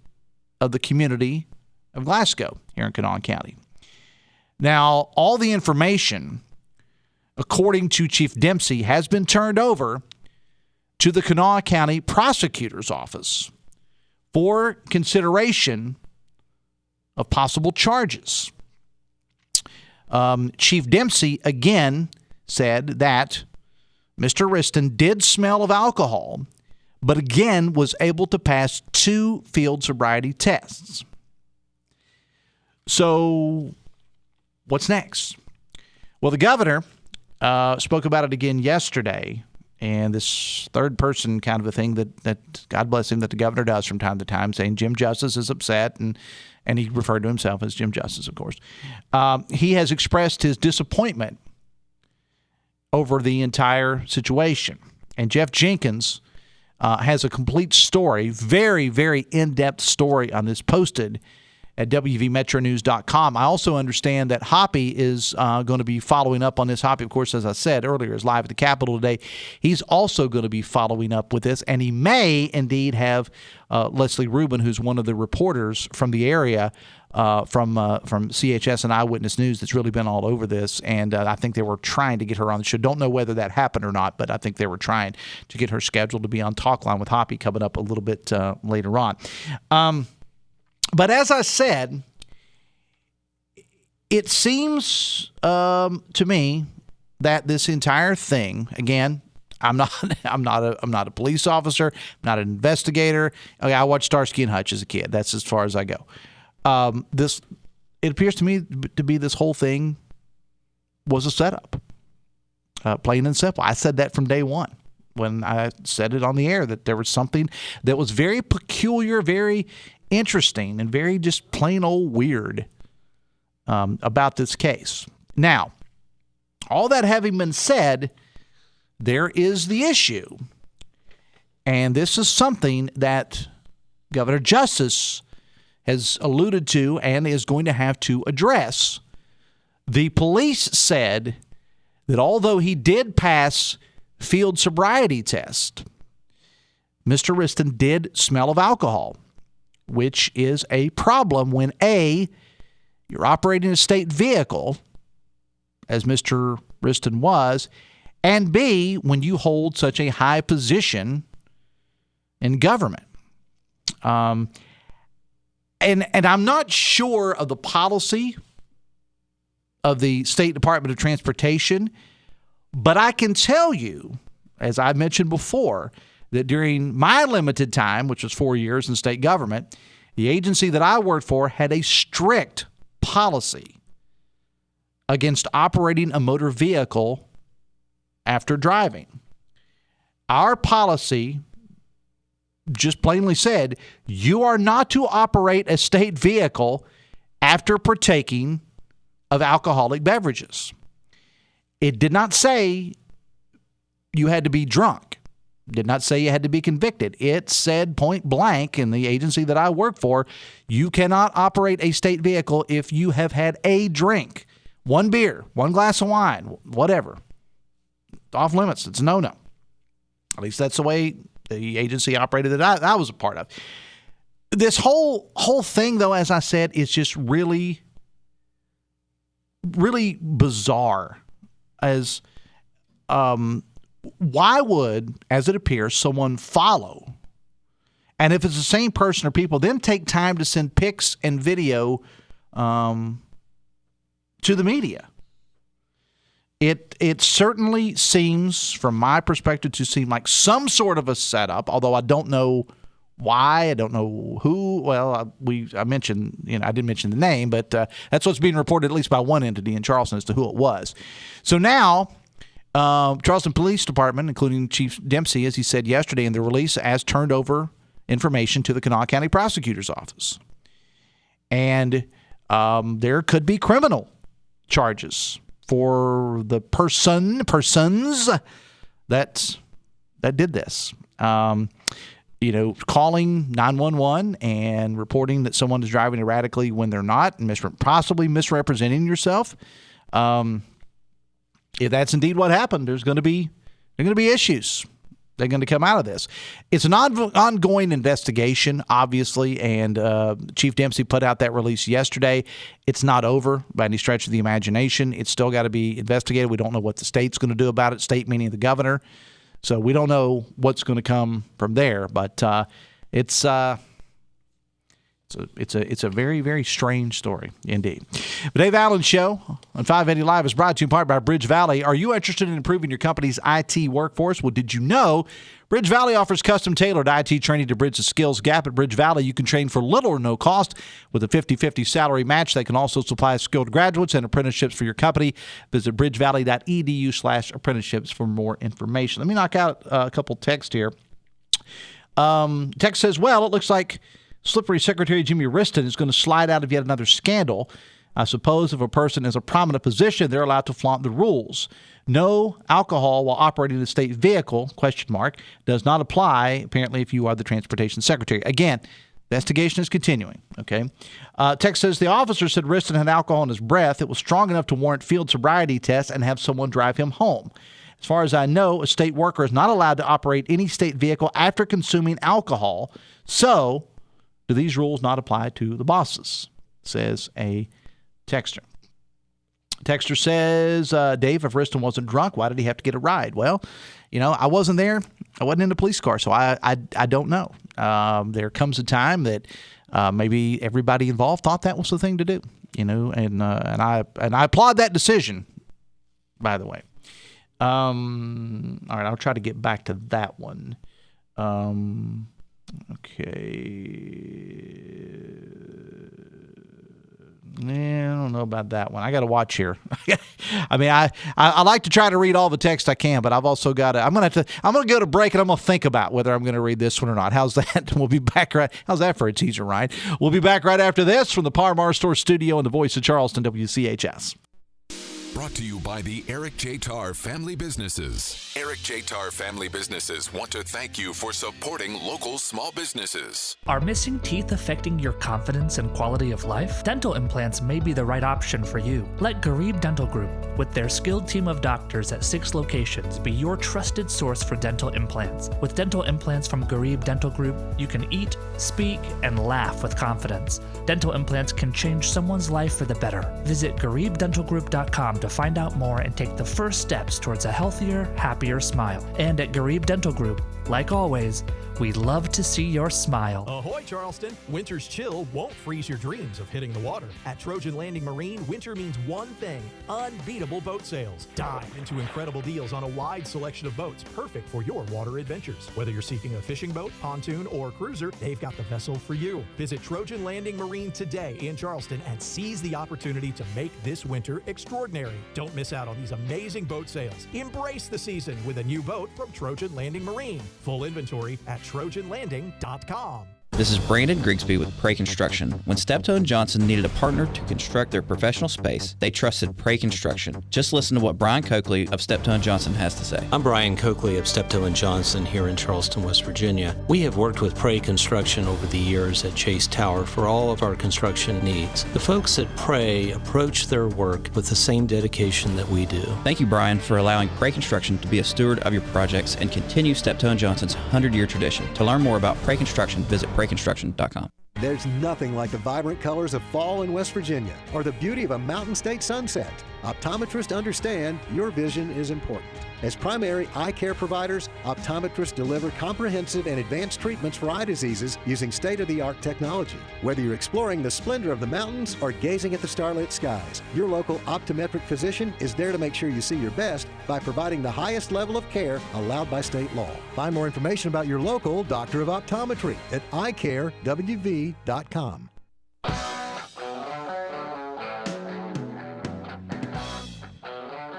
of the community of Glasgow here in Kanawha County. Now, all the information, according to Chief Dempsey, has been turned over to the Kanawha County Prosecutor's Office for consideration of possible charges. Chief Dempsey again said that Mr. Wriston did smell of alcohol, but again was able to pass 2 field sobriety tests. So what's next? Well, the governor spoke about it again yesterday. And this third person kind of a thing that God bless him, that the governor does from time to time, saying Jim Justice is upset, and he referred to himself as Jim Justice, of course. He has expressed his disappointment over the entire situation. And Jeff Jenkins has a complete story, very, very in-depth story on this, posted at WVMetroNews.com. I also understand that Hoppy is going to be following up on this. Hoppy, of course, as I said earlier, is live at the Capitol today. He's also going to be following up with this, and he may indeed have Leslie Rubin, who's one of the reporters from the area, from CHS and Eyewitness News, that's really been all over this, and I think they were trying to get her on the show. Don't know whether that happened or not, but I think they were trying to get her scheduled to be on Talk Line with Hoppy coming up a little bit later on. But as I said, it seems to me that this entire thing, again, I'm not a police officer, I'm not an investigator. Okay, I watched Starsky and Hutch as a kid. That's as far as I go. It appears to me to be this whole thing was a setup, plain and simple. I said that from day one when I said it on the air, that there was something that was very peculiar, very interesting, and very just plain old weird about this case. Now, all that having been said, there is the issue, and this is something that Governor Justice has alluded to and is going to have to address. The police said that although he did pass field sobriety test, Mr. Wriston did smell of alcohol, which is a problem when A, you're operating a state vehicle, as Mr. Wriston was, and B, when you hold such a high position in government. And I'm not sure of the policy of the State Department of Transportation, but I can tell you, as I mentioned before, that during my limited time, which was 4 years in state government, the agency that I worked for had a strict policy against operating a motor vehicle after driving. Our policy just plainly said, you are not to operate a state vehicle after partaking of alcoholic beverages. It did not say you had to be drunk. It did not say you had to be convicted. It said point blank in the agency that I work for, you cannot operate a state vehicle if you have had a drink. One beer, one glass of wine, whatever. Off limits. It's a no-no. At least that's the way the agency operated that I was a part of. This whole thing, though, as I said, is just really, really bizarre. As why would, as it appears, someone follow? And if it's the same person or people, then take time to send pics and video to the media. It certainly seems, from my perspective, to seem like some sort of a setup, although I don't know why, I don't know who. Well, I mentioned, I didn't mention the name, but that's what's being reported at least by one entity in Charleston as to who it was. So now, Charleston Police Department, including Chief Dempsey, as he said yesterday in the release, has turned over information to the Kanawha County Prosecutor's Office. And there could be criminal charges for the persons that did this. Calling 911 and reporting that someone is driving erratically when they're not, and possibly misrepresenting yourself. If that's indeed what happened, there are going to be issues. They're going to come out of this. It's an ongoing investigation, obviously, and Chief Dempsey put out that release yesterday. It's not over by any stretch of the imagination. It's still got to be investigated. We don't know what the state's going to do about it, state meaning the governor. So we don't know what's going to come from there, but it's a very, very strange story indeed. The Dave Allen Show on 580 Live is brought to you in part by Bridge Valley. Are you interested in improving your company's IT workforce? Well, did you know Bridge Valley offers custom-tailored IT training to bridge the skills gap? At Bridge Valley, you can train for little or no cost with a 50-50 salary match. They can also supply skilled graduates and apprenticeships for your company. Visit bridgevalley.edu/apprenticeships for more information. Let me knock out a couple texts here. Text says, well, it looks like Slippery Secretary Jimmy Wriston is going to slide out of yet another scandal. I suppose if a person is a prominent position, they're allowed to flaunt the rules. No alcohol while operating a state vehicle, ? Does not apply, apparently, if you are the transportation secretary. Again, Investigation is continuing, okay? Text says the officer said Riston had alcohol in his breath. It was strong enough to warrant field sobriety tests and have someone drive him home. As far as I know, a state worker is not allowed to operate any state vehicle after consuming alcohol. So, do these rules not apply to the bosses? Says a texter. Texter says, Dave, if Riston wasn't drunk, why did he have to get a ride? Well, I wasn't there. I wasn't in the police car, so I don't know. There comes a time that maybe everybody involved thought that was the thing to do, and I applaud that decision, by the way. All right, I'll try to get back to that one. Okay. Yeah, I don't know about that one. I got to watch here. I mean, I like to try to read all the text I can, but I've also got to. I'm gonna go to break and I'm gonna think about whether I'm gonna read this one or not. How's that? We'll be back right. How's that for a teaser, right? We'll be back right after this from the Par-Mar Store Studio and the Voice of Charleston, WCHS. Brought to you by the Eric J. Tarr Family Businesses. Eric J. Tarr Family Businesses want to thank you for supporting local small businesses. Are missing teeth affecting your confidence and quality of life? Dental implants may be the right option for you. Let Garib Dental Group, with their skilled team of doctors at 6 locations, be your trusted source for dental implants. With dental implants from Garib Dental Group, you can eat, speak, and laugh with confidence. Dental implants can change someone's life for the better. Visit GaribDentalGroup.com to find out more and take the first steps towards a healthier, happier smile. And at Garib Dental Group, like always, we love to see your smile. Ahoy, Charleston! Winter's chill won't freeze your dreams of hitting the water. At Trojan Landing Marine, winter means one thing: unbeatable boat sales. Dive into incredible deals on a wide selection of boats, perfect for your water adventures. Whether you're seeking a fishing boat, pontoon, or cruiser, they've got the vessel for you. Visit Trojan Landing Marine today in Charleston and seize the opportunity to make this winter extraordinary. Don't miss out on these amazing boat sales. Embrace the season with a new boat from Trojan Landing Marine. Full inventory at TrojanLanding.com. This is Brandon Grigsby with Prey Construction. When Steptoe & Johnson needed a partner to construct their professional space, they trusted Prey Construction. Just listen to what Brian Coakley of Steptoe & Johnson has to say. I'm Brian Coakley of Steptoe & Johnson here in Charleston, West Virginia. We have worked with Prey Construction over the years at Chase Tower for all of our construction needs. The folks at Prey approach their work with the same dedication that we do. Thank you, Brian, for allowing Prey Construction to be a steward of your projects and continue Steptoe & Johnson's 100-year tradition. To learn more about Prey Construction, visit PreyConstruction.com. There's nothing like the vibrant colors of fall in West Virginia or the beauty of a Mountain State sunset. Optometrists understand your vision is important. As primary eye care providers, optometrists deliver comprehensive and advanced treatments for eye diseases using state-of-the-art technology. Whether you're exploring the splendor of the mountains or gazing at the starlit skies, your local optometric physician is there to make sure you see your best by providing the highest level of care allowed by state law. Find more information about your local doctor of optometry at eyecarewv.com.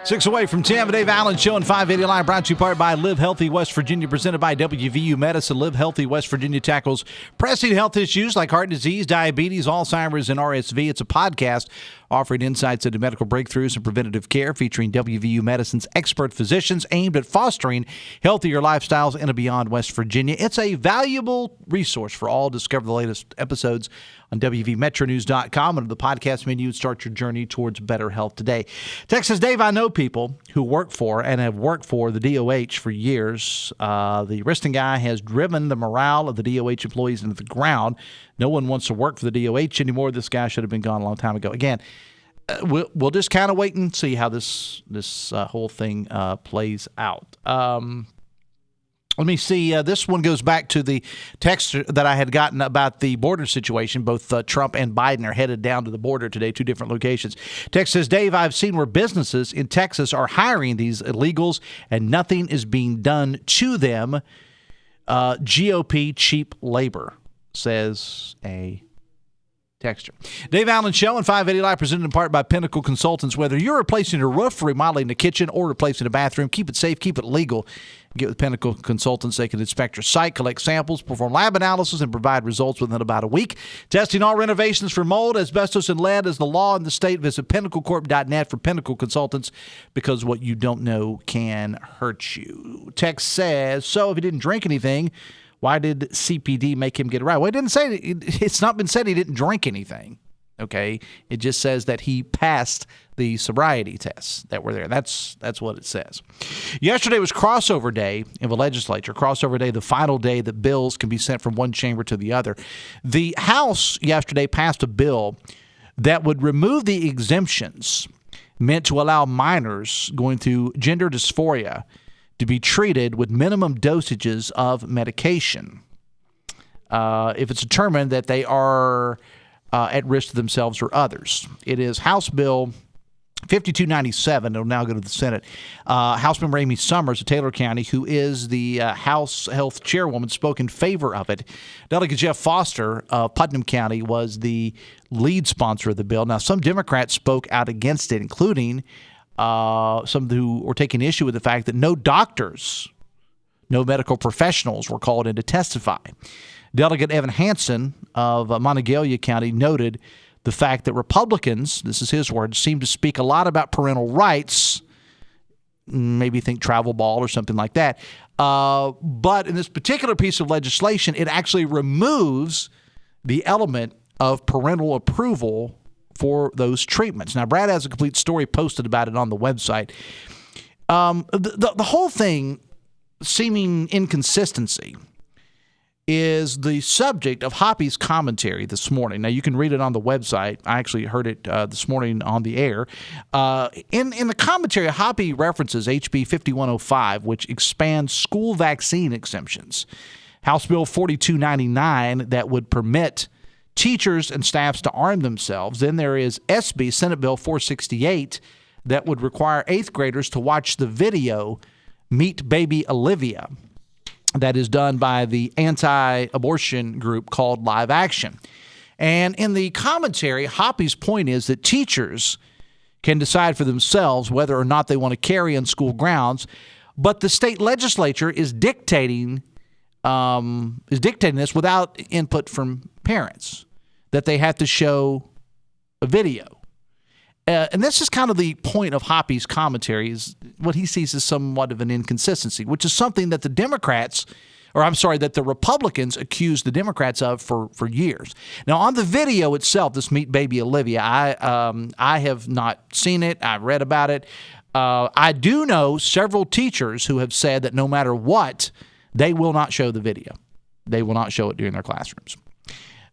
6 away from 10, the Dave Allen Show and 580 Live, brought to you part by Live Healthy West Virginia, presented by WVU Medicine. Live Healthy West Virginia tackles pressing health issues like heart disease, diabetes, Alzheimer's, and RSV. It's a podcast offering insights into medical breakthroughs and preventative care, featuring WVU Medicine's expert physicians aimed at fostering healthier lifestyles in and beyond West Virginia. It's a valuable resource for all. Discover the latest episodes on WVMetroNews.com under the podcast menu and start your journey towards better health today. Texas Dave, I know people who work for and have worked for the DOH for years. The Riston guy has driven the morale of the DOH employees into the ground. No one wants to work for the DOH anymore. This guy should have been gone a long time ago. Again, we'll just kind of wait and see how this whole thing plays out. Let me see. This one goes back to the text that I had gotten about the border situation. Both Trump and Biden are headed down to the border today, 2 different locations. Text says, Dave, I've seen where businesses in Texas are hiring these illegals and nothing is being done to them. GOP cheap labor, says a texture. Dave Allen Show and 580 Live, presented in part by Pinnacle Consultants. Whether you're replacing a roof, remodeling the kitchen, or replacing a bathroom, keep it safe, keep it legal. Get with Pinnacle Consultants. They can inspect your site, collect samples, perform lab analysis, and provide results within about a week. Testing all renovations for mold, asbestos, and lead is the law in the state. Visit PinnacleCorp.net for Pinnacle Consultants, because what you don't know can hurt you. Text says, so if you didn't drink anything, Why did CPD make him get it right? Well, it's not been said he didn't drink anything. Okay, it just says that he passed the sobriety tests that were there. That's what it says. Yesterday was crossover day in the legislature. Crossover day, the final day that bills can be sent from one chamber to the other. The House yesterday passed a bill that would remove the exemptions meant to allow minors going through gender dysphoria to be treated with minimum dosages of medication if it's determined that they are at risk to themselves or others. It is House Bill 5297. It'll now go to the Senate. House Member Amy Summers of Taylor County, who is the House Health Chairwoman, spoke in favor of it. Delegate Jeff Foster of Putnam County was the lead sponsor of the bill. Now, some Democrats spoke out against it, including some who were taking issue with the fact that no doctors, no medical professionals were called in to testify. Delegate Evan Hansen of Monongalia County noted the fact that Republicans, this is his words, seem to speak a lot about parental rights, maybe think travel ball or something like that. But in this particular piece of legislation, it actually removes the element of parental approval for those treatments. Now, Brad has a complete story posted about it on the website. The whole thing, seeming inconsistency, is the subject of Hoppy's commentary this morning. Now, you can read it on the website. I actually heard it this morning on the air. In the commentary, Hoppy references HB 5105, which expands school vaccine exemptions. House Bill 4299 that would permit teachers and staffs to arm themselves. Then there is SB, Senate Bill 468, that would require 8th graders to watch the video Meet Baby Olivia, that is done by the anti-abortion group called Live Action. And in the commentary, Hoppy's point is that teachers can decide for themselves whether or not they want to carry on school grounds, but the state legislature is dictating this without input from parents, that they have to show a video. And this is kind of the point of Hoppy's commentary, is what he sees as somewhat of an inconsistency, which is something that that the Republicans accused the Democrats of for years. Now, on the video itself, this Meet Baby Olivia, I have not seen it. I've read about it. I do know several teachers who have said that no matter what, they will not show the video. They will not show it during their classrooms.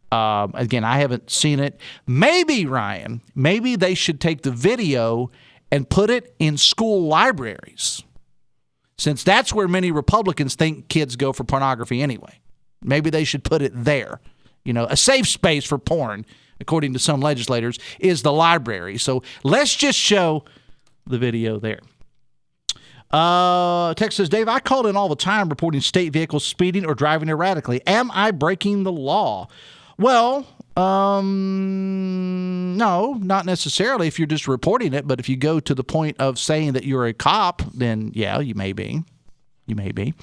Again, I haven't seen it. Maybe, Ryan, they should take the video and put it in school libraries, since that's where many Republicans think kids go for pornography anyway. Maybe they should put it there. You know, a safe space for porn, according to some legislators, is the library. So let's just show the video there. Text says, Dave, I call in all the time reporting state vehicles speeding or driving erratically. Am I breaking the law? Well, no, not necessarily if you're just reporting it. But if you go to the point of saying that you're a cop, then, yeah, you may be. You may be.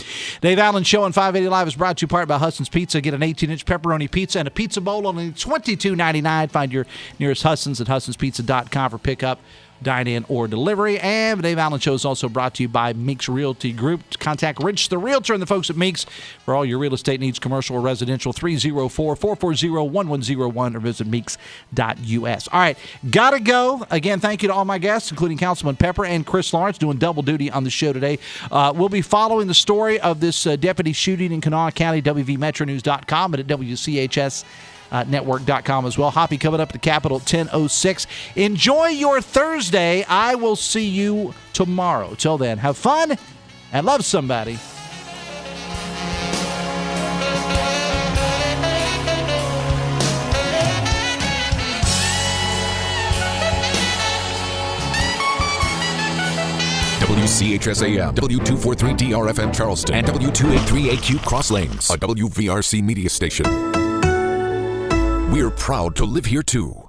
Dave Allen Show on 580 Live is brought to you part by Hudson's Pizza. Get an 18-inch pepperoni pizza and a pizza bowl only $22.99. Find your nearest Hudson's at Hudson'sPizza.com for pickup, dine-in, or delivery. And the Dave Allen Show is also brought to you by Meeks Realty Group. Contact Rich the Realtor and the folks at Meeks for all your real estate needs, commercial or residential, 304-440-1101, or visit Meeks.us. All right, gotta go. Again, thank you to all my guests, including Councilman Pepper and Chris Lawrence, doing double duty on the show today. We'll be following the story of this deputy shooting in Kanawha County, WVMetroNews.com, and at WCHS network.com as well. Hoppy coming up at the Capitol at 10:06. Enjoy your Thursday. I will see you tomorrow. Till then, have fun and love somebody. WCHS AM, W243DRFM Charleston, and W283AQ Cross Lanes, a WVRC media station. We're proud to live here too.